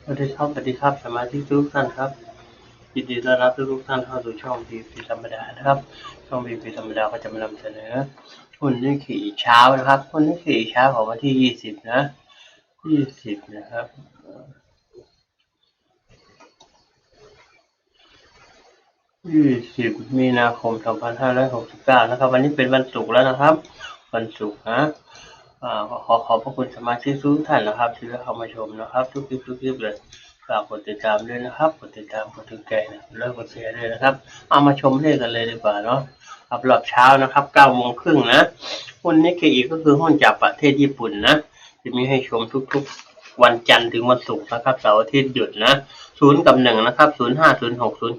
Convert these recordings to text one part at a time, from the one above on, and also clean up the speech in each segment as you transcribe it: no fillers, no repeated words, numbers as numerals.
สวัสดีครับสวัสดีครับสมาชิกทุกท่านครับยินดีต้อนรับทุกท่านเข้าสู่ช่องพีพีธรรมดานะครับช่องพีพีธรรมดาก็จะมานำเสนอหุ้นนิกเกิเช้านะครับหุ้นนิกเกิเช้าของวันที่20นะ20นะครับ20มีนาคม2569นะครับวันนี้เป็นวันศุกร์แล้วนะครับวันศุกร์นะขอบพระคุณสมาชิกทุกท่านนะครับที่เข้ามาชมนะครับทุกคลิปเลยฝากกดติดตามด้วยนะครับกดติดตามกดถูกใจนะแล้วกดแชร์ด้วยนะครับเอามาชมเลขกันเลยดีกว่าเนาะครับรอบเช้านะครับ9:30นะหุ้นนิกเกิก็คือหุ้นจากประเทศญี่ปุ่นนะจะมีให้ชมทุกๆวันจันทร์ถึงวันศุกร์นะครับเสาร์อาทิตย์หยุดนะ0กับ1นะครับ05 06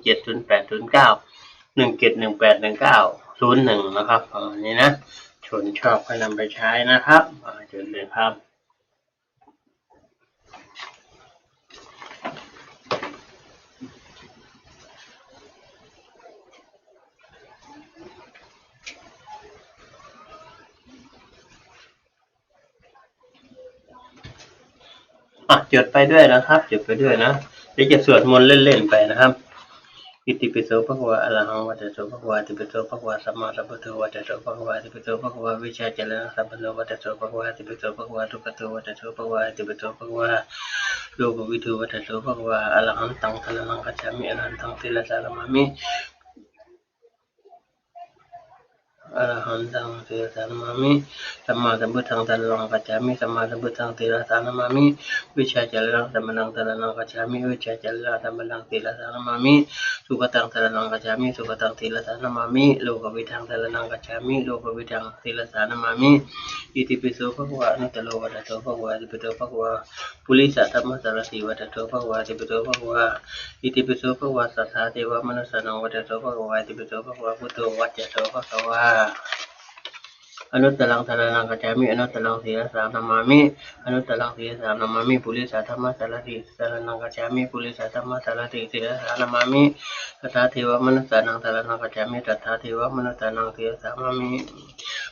07 08 09 17 18 19 01นะครับนี่นะชนชอบก็นำไปใช้นะครับเชิญเลยครับจดไปด้วยนะครับจดไปด้วยนะเดี๋ยวจะสวดมนต์เล่นๆไปนะครับอิติปิโสภะคะวะอะระหังวัตโสภะคะวะอิติปิโสภะคะวะสัมมาสัมพุทโธวัตโสภะคะวะอิติปิโสภะคะวะวิชาจรณะสัมปันโนวัตโสภะคะวะอิติปิโสภะคะวะทุกขโตวัตโสภะคะวะอิติปิโสภะคะวะโลภวิทูวัตโสภะคะวะอะระหังตังสรณังคัจฉามิอรหันตังติลสารมามิอรหันตังเตระสานามิสัมมาสัมพุทธังสรณังคัจฉามิสัมมาสัมพุทธังเตระสานามิวิชาจารณังสัมมานังสรณังคัจฉามิวิชาจารณังสัมมานังเตระสานามิสุขตังสรณังคัจฉามิสุขตังเตระสานามิโลกวิทังสรณังคัจฉามิโลกวิทังเตระสานามิอิติปิโสภะคะวะอนุตตโรวัตโตภะคะวะอิติปิโสภะคะวะปุริสธรรมสารสีวัตโตภะคะวะอิติปิโสภะคะวะอิติปิโสภะคะวะสัทธาเทวมนุสสนังวัตโตภะคะวะอิติปิโสภะคะวะพุทโธวัจโตภะคะวะอนุตตรังสารนังกัจฉามิอนุตตรังศีลสารนามามิอนุตตรังศีลสารนามามิปุริสธรรมสารติสารนังกัจฉามิปุริสธรรมสารติศีลสารนามามิสัทธาเทวมนุสสนังสารนังกัจฉามิสัทธาเทวมนุสสนังศีลสารนามามิ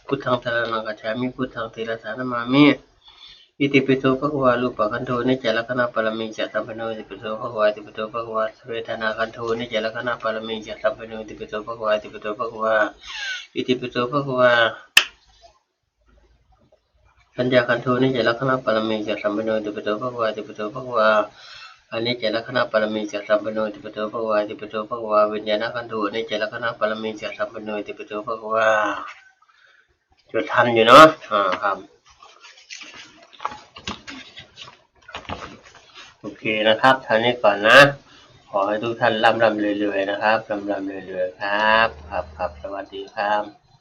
พุทธังสารนังกัจฉามิพุทธังศีลสารนามามิอิติปิโสภะคะวะรูปขันโธนิจจลักขณปรมิจสัมปันโนอิติปิโสภะคะวะอิติปิโสภะคะวะเวทนาขันโธนิจจลักขณปรมิจสัมปันโนอิติปิโสภะคะวะอิติปิโสภะคะวะอิติปิโสภะคะวะสัญญาขันโธนิจจลักขณปรมิจสัมปันโนอิติปิโสภะคะวะอิติปิโสภะคะวะอนิจจลักขณปรมิจสัมปันโนอิติปิโสภะคะวะอิติปิโสภะคะวะวิญญาณขันโธนิจจลักขณปรมิจสัมปันโนอิติปิโสภะคะวะจดทันอยู่เนาะครับโอเคนะครับเท่านี้ก่อนนะขอให้ทุกท่านร่ำรวยๆนะครับร่ำรวยๆครับครับสวัสดีครับ